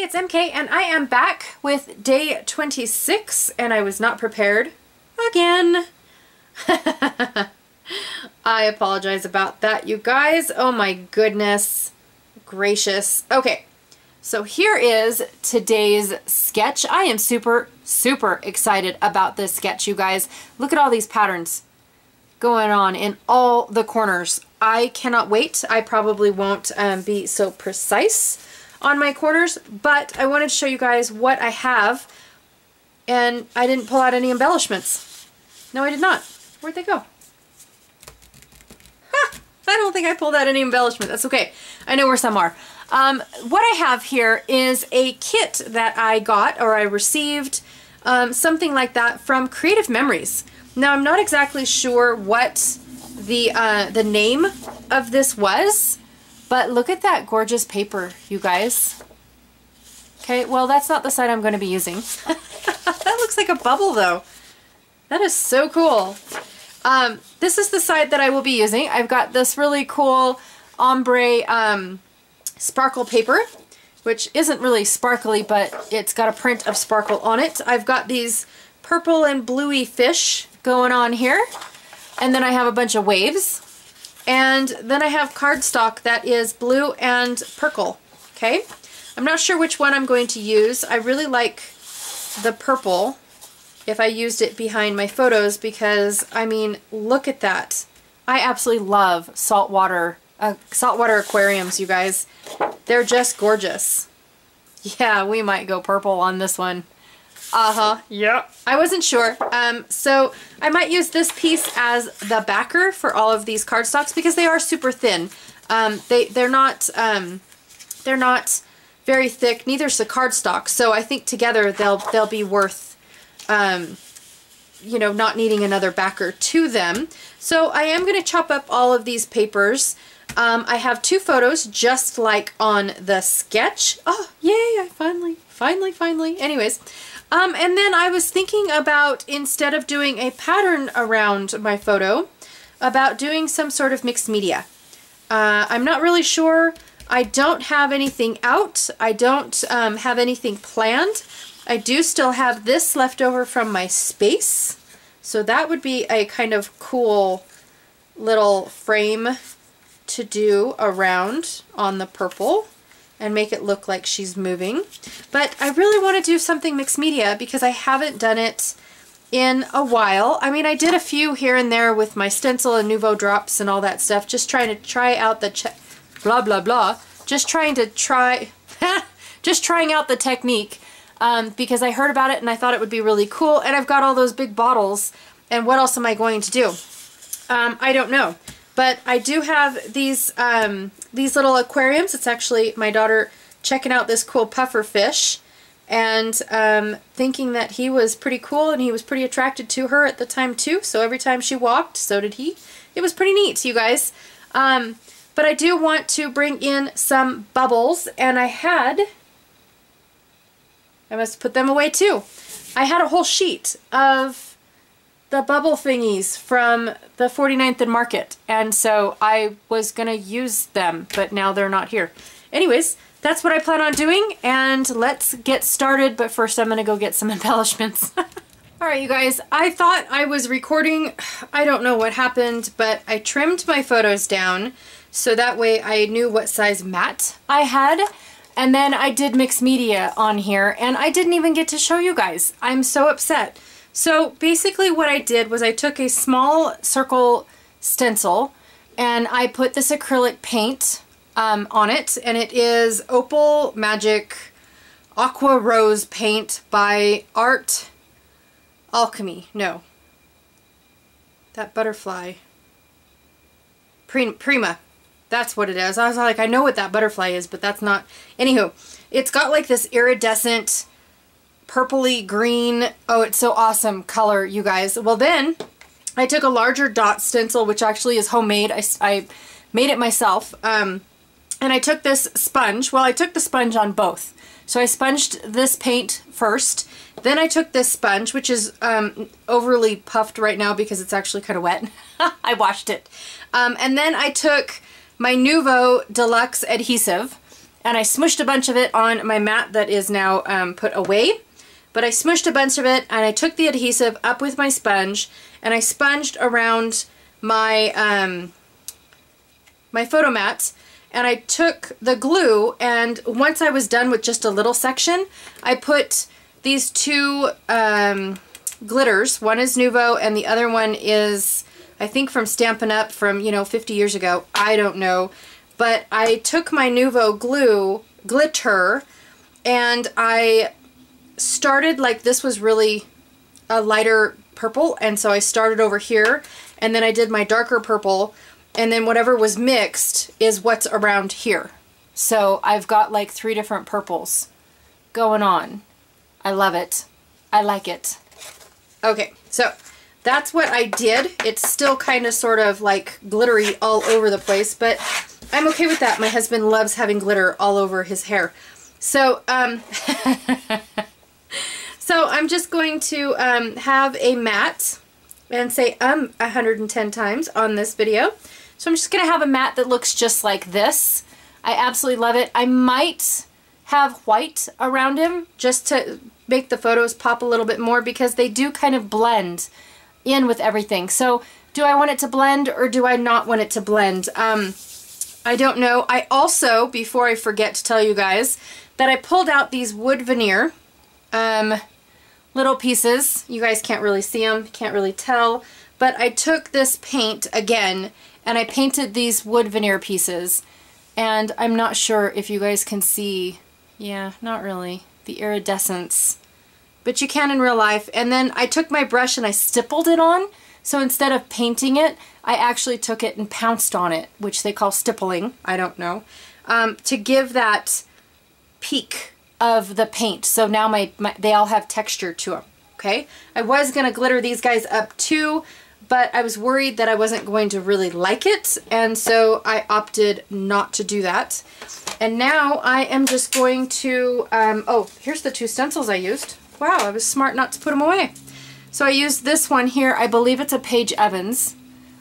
it's MK and I am back with day 26 and I was not prepared again. I apologize about that, you guys. Oh my goodness gracious. Okay, so here is today's sketch. I am super excited about this sketch, you guys. Look at all these patterns going on in all the corners. I cannot wait. I probably won't be so precise on my corners, but I wanted to show you guys what I have, and I didn't pull out any embellishments. No, I did not. Where'd they go? Ha! I don't think I pulled out any embellishment. That's okay. I know where some are. What I have here is a kit that I got, or I received, something like that from Creative Memories. Now, I'm not exactly sure what the name of this was, but look at that gorgeous paper, you guys. Okay, well, that's not the side I'm going to be using. That looks like a bubble, though. That is so cool. This is the side that I will be using. I've got this really cool ombre sparkle paper, which isn't really sparkly, but it's got a print of sparkle on it. I've got these purple and bluey fish going on here, and then I have a bunch of waves. And then I have cardstock that is blue and purple, okay? I'm not sure which one I'm going to use. I really like the purple if I used it behind my photos because, I mean, look at that. I absolutely love saltwater aquariums, you guys. They're just gorgeous. Yeah, we might go purple on this one. Yep. I wasn't sure. So I might use this piece as the backer for all of these cardstocks because they are super thin. They're not very thick. Neither's the cardstock. So I think together they'll be worth, you know, not needing another backer to them. So I am going to chop up all of these papers. I have two photos just like on the sketch. Oh, yay! I finally. Anyways. And then I was thinking about, instead of doing a pattern around my photo, about doing some sort of mixed media. I'm not really sure. I don't have anything out. I don't have anything planned. I do still have this left over from my space. So that would be a kind of cool little frame to do around on the purple and make it look like she's moving. But I really want to do something mixed media because I haven't done it in a while. I mean, I did a few here and there with my stencil and Nouveau drops and all that stuff, just trying to try out the just trying out the technique because I heard about it and I thought it would be really cool, and I've got all those big bottles, and what else am I going to do? I don't know. But I do have these little aquariums. It's actually my daughter checking out this cool puffer fish and thinking that he was pretty cool, and he was pretty attracted to her at the time too. So every time she walked, so did he. It was pretty neat, you guys. But I do want to bring in some bubbles, and I must put them away too. I had a whole sheet of the bubble thingies from the 49th and Market, and so I was gonna use them, but now they're not here. Anyways, that's what I plan on doing, and let's get started, but first I'm gonna go get some embellishments. Alright, you guys, I thought I was recording. I don't know what happened, but I trimmed my photos down so that way I knew what size mat I had, and then I did mixed media on here, and I didn't even get to show you guys. I'm so upset. So basically what I did was I took a small circle stencil and I put this acrylic paint on it, and it is Opal Magic Aqua Rose paint by Art Alchemy. No. That butterfly. Prima. That's what it is. I was like, I know what that butterfly is, but that's not. Anywho, it's got like this iridescent purpley green, oh, it's so awesome color, you guys. Well, then I took a larger dot stencil, which actually is homemade. I made it myself, and I took this sponge. Well, I took the sponge on both. So I sponged this paint first, then I took this sponge, which is overly puffed right now because it's actually kind of wet. I washed it. And then I took my Nouveau Deluxe adhesive, and I smushed a bunch of it on my mat that is now put away. But I smushed a bunch of it, and I took the adhesive up with my sponge, and I sponged around my my photo mat, and I took the glue, and once I was done with just a little section, I put these two glitters. One is Nuvo, and the other one is, I think, from Stampin' Up! From, you know, 50 years ago. I don't know. But I took my Nuvo glitter, and I started, like, this was really a lighter purple, and so I started over here, and then I did my darker purple, and then whatever was mixed is what's around here. So I've got like 3 different purples going on. I love it. I like it. Okay, so that's what I did. It's still kind of sort of like glittery all over the place, but I'm okay with that. My husband loves having glitter all over his hair. So, so I'm just going to have a mat and say 110 times on this video. So I'm just going to have a mat that looks just like this. I absolutely love it. I might have white around him just to make the photos pop a little bit more, because they do kind of blend in with everything. So do I want it to blend or do I not want it to blend? I don't know. I also, before I forget to tell you guys, that I pulled out these wood veneer little pieces. You guys can't really see them, can't really tell, but I took this paint again and I painted these wood veneer pieces, and I'm not sure if you guys can see, yeah, not really, the iridescence, but you can in real life. And then I took my brush and I stippled it on, so instead of painting it, I actually took it and pounced on it, which they call stippling, I don't know, to give that peak of the paint. So now they all have texture to them, okay? I was going to glitter these guys up too, but I was worried that I wasn't going to really like it, and so I opted not to do that. And now I am just going to, oh, here's the 2 stencils I used. Wow, I was smart not to put them away. So I used this one here. I believe it's a Paige Evans.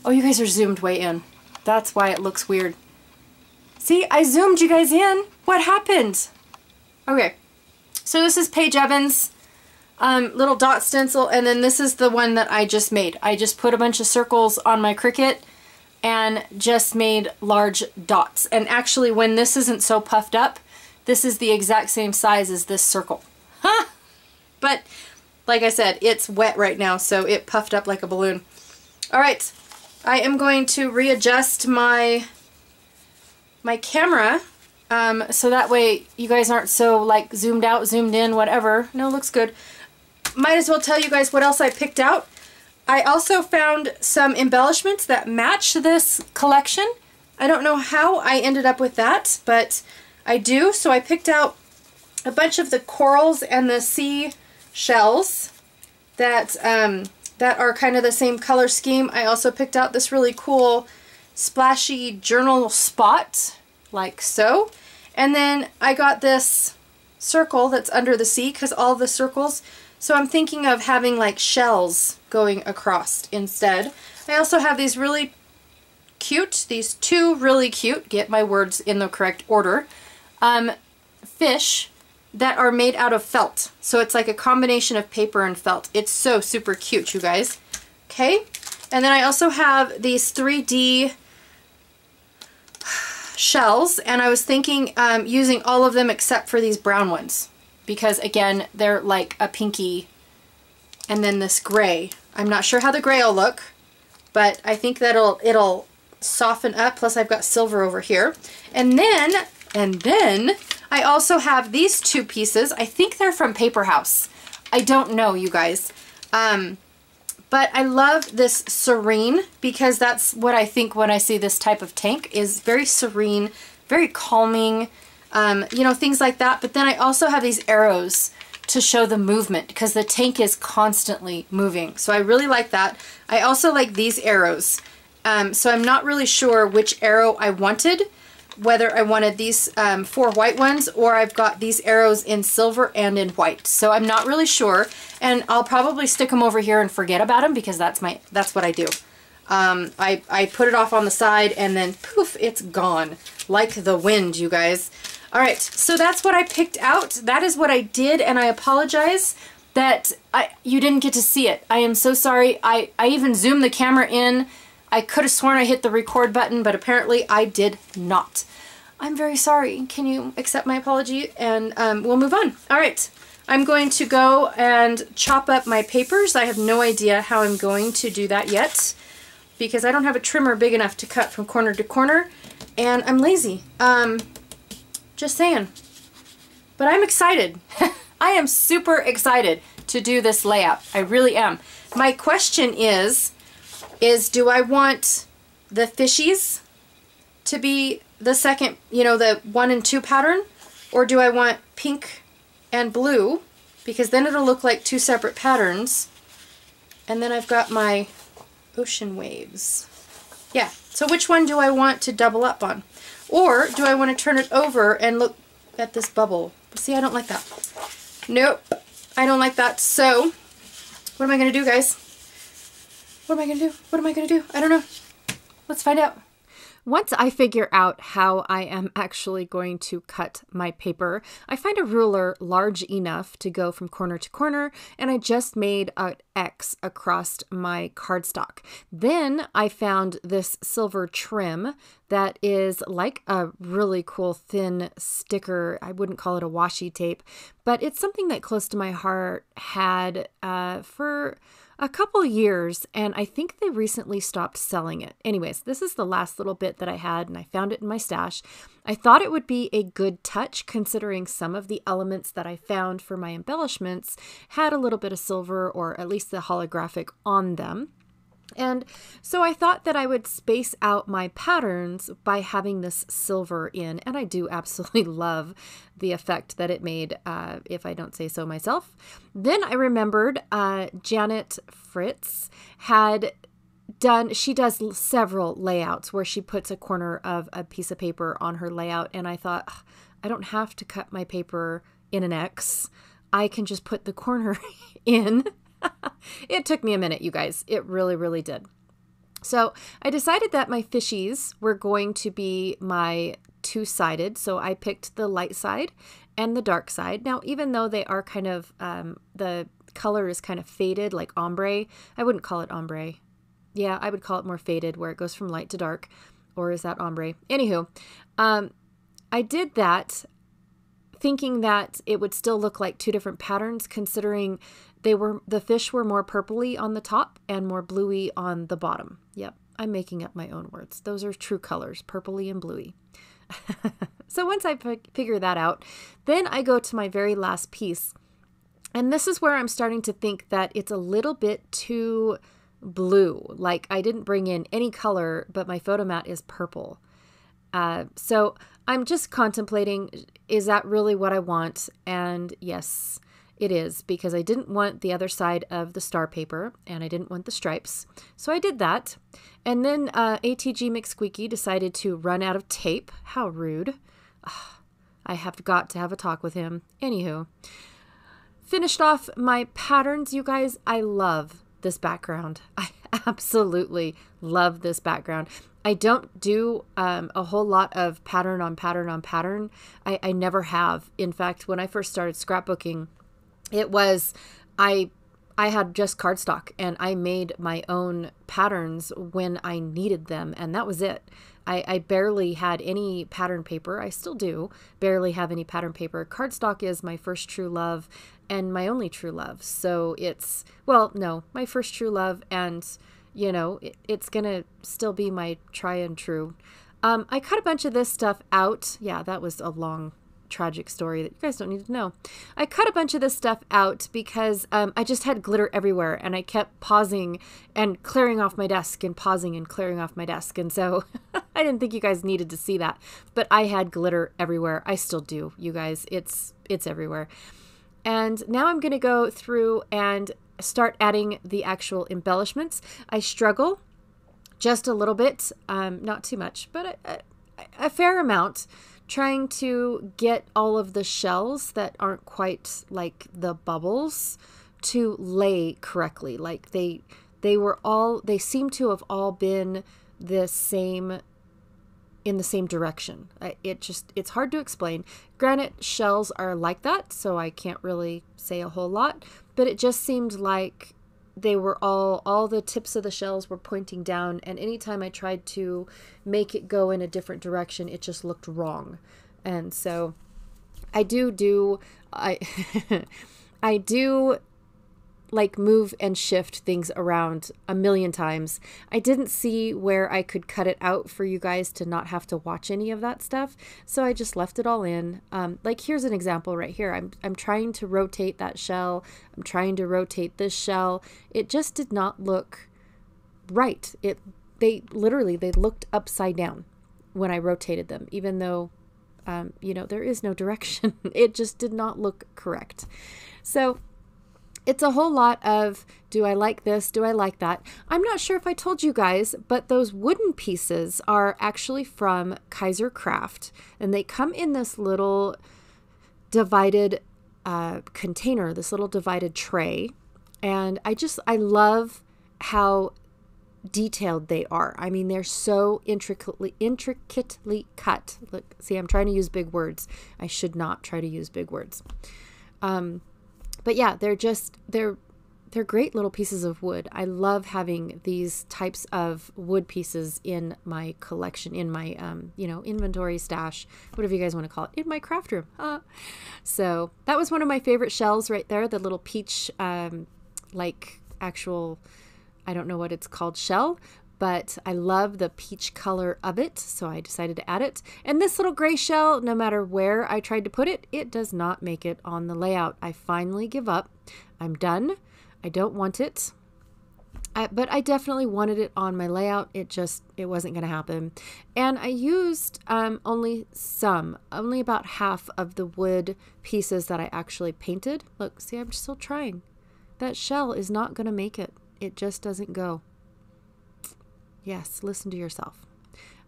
Oh, you guys are zoomed way in. That's why it looks weird. See, I zoomed you guys in. What happened? Okay, so this is Paige Evans. Little dot stencil, and then this is the one that I just made. I just put a bunch of circles on my Cricut and just made large dots. And actually, when this isn't so puffed up, this is the exact same size as this circle. Huh! But like I said, it's wet right now, so it puffed up like a balloon. Alright, I am going to readjust my camera so that way you guys aren't so like zoomed out, zoomed in, whatever. No, looks good. Might as well tell you guys what else I picked out. I also found some embellishments that match this collection. I don't know how I ended up with that, but I do. So I picked out a bunch of the corals and the sea shells that that are kind of the same color scheme. I also picked out this really cool splashy journal spot, like so. And then I got this circle that's under the sea, because all the circles, so I'm thinking of having like shells going across instead. I also have these really cute, these 2 really cute, get my words in the correct order, fish that are made out of felt. So it's like a combination of paper and felt. It's so super cute, you guys. Okay, and then I also have these 3D shells, and I was thinking using all of them except for these brown ones, because again, they're like a pinky, and then this gray. I'm not sure how the gray will look, but I think that it'll soften up. Plus I've got silver over here. And then I also have these 2 pieces. I think they're from Paper House. I don't know, you guys. But I love this serene, because that's what I think when I see this type of tank, is very serene, very calming, you know, things like that. But then I also have these arrows to show the movement, because the tank is constantly moving. So I really like that. I also like these arrows. So I'm not really sure which arrow I wanted, whether I wanted these 4 white ones, or I've got these arrows in silver and in white. So I'm not really sure, and I'll probably stick them over here and forget about them, because that's what I do. I put it off on the side and then poof, it's gone. Like the wind, you guys. All right, so that's what I picked out. That is what I did, and I apologize that you didn't get to see it. I am so sorry. I even zoomed the camera in. I could have sworn I hit the record button, but apparently I did not. I'm very sorry. Can you accept my apology? And we'll move on. All right. I'm going to go and chop up my papers. I have no idea how I'm going to do that yet because I don't have a trimmer big enough to cut from corner to corner, and I'm lazy. Just saying. But I'm excited. I am super excited to do this layout. I really am. My question is do I want the fishies to be the second, you know, the 1 and 2 pattern, or do I want pink and blue, because then it'll look like 2 separate patterns, and then I've got my ocean waves. Yeah, so which one do I want to double up on? Or do I want to turn it over and look at this bubble? See, I don't like that. Nope, I don't like that. So, what am I going to do, guys? What am I going to do? What am I going to do? I don't know. Let's find out. Once I figure out how I am actually going to cut my paper, I find a ruler large enough to go from corner to corner, and I just made an X across my cardstock. Then I found this silver trim that is like a really cool thin sticker. I wouldn't call it a washi tape, but it's something that Close to My Heart had for a couple years, and I think they recently stopped selling it. Anyways, this is the last little bit that I had, and I found it in my stash. I thought it would be a good touch considering some of the elements that I found for my embellishments had a little bit of silver, or at least the holographic on them. And so I thought that I would space out my patterns by having this silver in, and I do absolutely love the effect that it made, if I don't say so myself. Then I remembered Janet Fritz had done, she does several layouts where she puts a corner of a piece of paper on her layout, and I thought, I don't have to cut my paper in an X. I can just put the corner in. It took me a minute, you guys. It really, really did. So I decided that my fishies were going to be my 2-sided. So I picked the light side and the dark side. Now, even though they are kind of, the color is kind of faded, like ombre, I wouldn't call it ombre. Yeah, I would call it more faded, where it goes from light to dark. Or is that ombre? Anywho, I did that thinking that it would still look like 2 different patterns, considering the fish were more purpley on the top and more bluey on the bottom. Yep, I'm making up my own words. Those are true colors, purpley and bluey. So once I figure that out, then I go to my very last piece. And this is where I'm starting to think that it's a little bit too blue. Like I didn't bring in any color, but my photo mat is purple. So I'm just contemplating, is that really what I want? And yes, it is, because I didn't want the other side of the star paper and I didn't want the stripes. So I did that. And then ATG McSqueaky decided to run out of tape. How rude. I have got to have a talk with him. Anywho, finished off my patterns, you guys. I love this background. I absolutely love this background. I don't do a whole lot of pattern on pattern on pattern. I never have. In fact, when I first started scrapbooking, it was, I had just cardstock and I made my own patterns when I needed them, and that was it. I barely had any pattern paper. I still do barely have any pattern paper. Cardstock is my first true love and my only true love. So it's, well, no, my first true love, and you know, it's gonna still be my try and true. I cut a bunch of this stuff out. Yeah, that was a long tragic story that you guys don't need to know. I cut a bunch of this stuff out because I just had glitter everywhere, and I kept pausing and clearing off my desk and pausing and clearing off my desk, and so I didn't think you guys needed to see that, but I had glitter everywhere. I still do, you guys. It's everywhere. And now I'm gonna go through and start adding the actual embellishments. I struggle just a little bit, not too much, but a fair amount, trying to get all of the shells that aren't quite like the bubbles to lay correctly. Like they they seem to have all been the same, in the same direction. It's hard to explain. Granite shells are like that, so I can't really say a whole lot, but it just seemed like they were all the tips of the shells were pointing down, and anytime I tried to make it go in a different direction, it just looked wrong. And so I do like move and shift things around a million times. I didn't see where I could cut it out for you guys to not have to watch any of that stuff, so I just left it all in. Like here's an example right here. I'm trying to rotate that shell. I'm trying to rotate this shell. It just did not look right. They looked upside down when I rotated them, even though there is no direction. It just did not look correct. So it's a whole lot of, do I like this? Do I like that? I'm not sure if I told you guys, but those wooden pieces are actually from Kaiser Craft, and they come in this little divided container, this little divided tray. And I love how detailed they are. I mean, they're so intricately cut. Look, see, I'm trying to use big words. I should not try to use big words. But yeah, they're great little pieces of wood. I love having these types of wood pieces in my collection, in my, inventory, stash, whatever you guys want to call it, in my craft room. So that was one of my favorite shells right there, the little peach, actual, I don't know what it's called, shell, but I love the peach color of it, so I decided to add it. And this little gray shell, no matter where I tried to put it, it does not make it on the layout. I finally give up. I'm done. I don't want it. But I definitely wanted it on my layout. It wasn't going to happen. And I used only about half of the wood pieces that I actually painted. Look, see, I'm still trying. That shell is not going to make it. It just doesn't go. Yes, listen to yourself.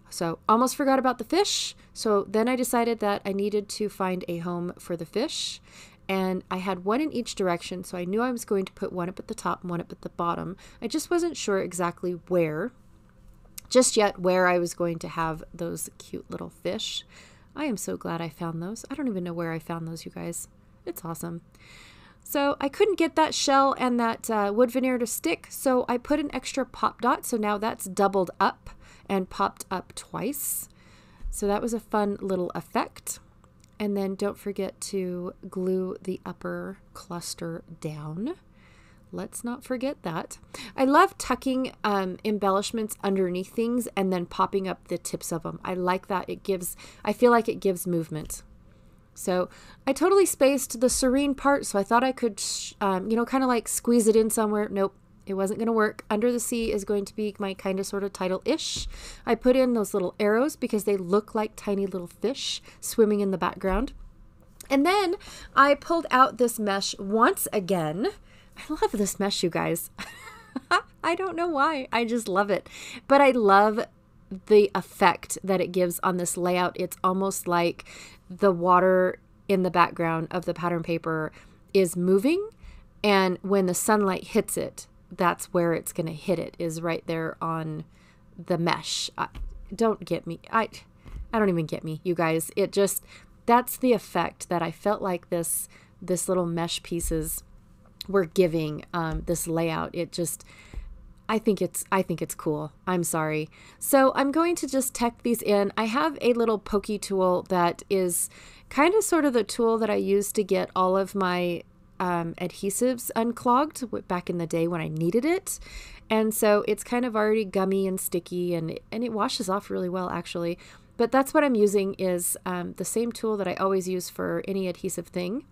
So almost forgot about the fish. So then I decided that I needed to find a home for the fish. And I had one in each direction. So I knew I was going to put one up at the top and one up at the bottom. I just wasn't sure exactly where I was going to have those cute little fish. I am so glad I found those. I don't even know where I found those, you guys. It's awesome. So I couldn't get that shell and that wood veneer to stick, so I put an extra pop dot. So now that's doubled up and popped up twice. So that was a fun little effect. And then don't forget to glue the upper cluster down. Let's not forget that. I love tucking embellishments underneath things and then popping up the tips of them. I like that. I feel like it gives movement. So I totally spaced the serene part, so I thought I could, kind of like squeeze it in somewhere. Nope, it wasn't going to work. Under the Sea is going to be my kind of sort of title-ish. I put in those little arrows because they look like tiny little fish swimming in the background. And then I pulled out this mesh once again. I love this mesh, you guys. I don't know why. I just love it. But I love the effect that it gives on this layout. It's almost like the water in the background of the pattern paper is moving, and when the sunlight hits it, that's where it's going to hit it, is right there on the mesh. Don't get me. I don't even get me, you guys. That's the effect that I felt like this little mesh pieces were giving this layout. I think it's cool. I'm sorry. So I'm going to just tack these in. I have a little pokey tool that is kind of sort of the tool that I used to get all of my adhesives unclogged back in the day when I needed it. And so it's kind of already gummy and sticky, and it washes off really well, actually. But that's what I'm using, is the same tool that I always use for any adhesive thing.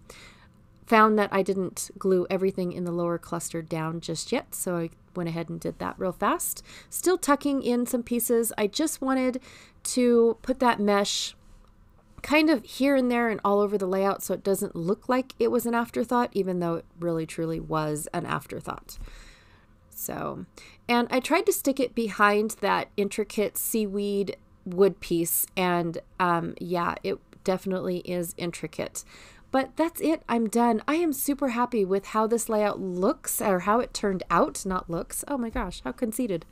Found that I didn't glue everything in the lower cluster down just yet, so I went ahead and did that real fast. Still tucking in some pieces. I just wanted to put that mesh kind of here and there and all over the layout so it doesn't look like it was an afterthought, even though it really truly was an afterthought. So, and I tried to stick it behind that intricate seaweed wood piece, and yeah, it definitely is intricate. But that's it. I'm done. I am super happy with how this layout looks, or how it turned out, not looks. Oh my gosh, how conceited.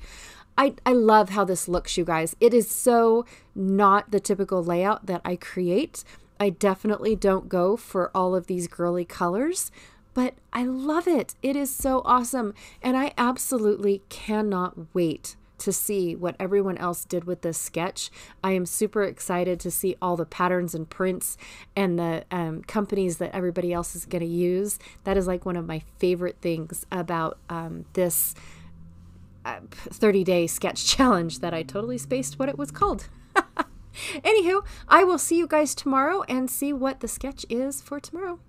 I love how this looks, you guys. It is so not the typical layout that I create. I definitely don't go for all of these girly colors, but I love it. It is so awesome. And I absolutely cannot wait to see what everyone else did with this sketch. I am super excited to see all the patterns and prints and the companies that everybody else is going to use. That is like one of my favorite things about this 30-day sketch challenge that I totally spaced what it was called. Anywho, I will see you guys tomorrow and see what the sketch is for tomorrow.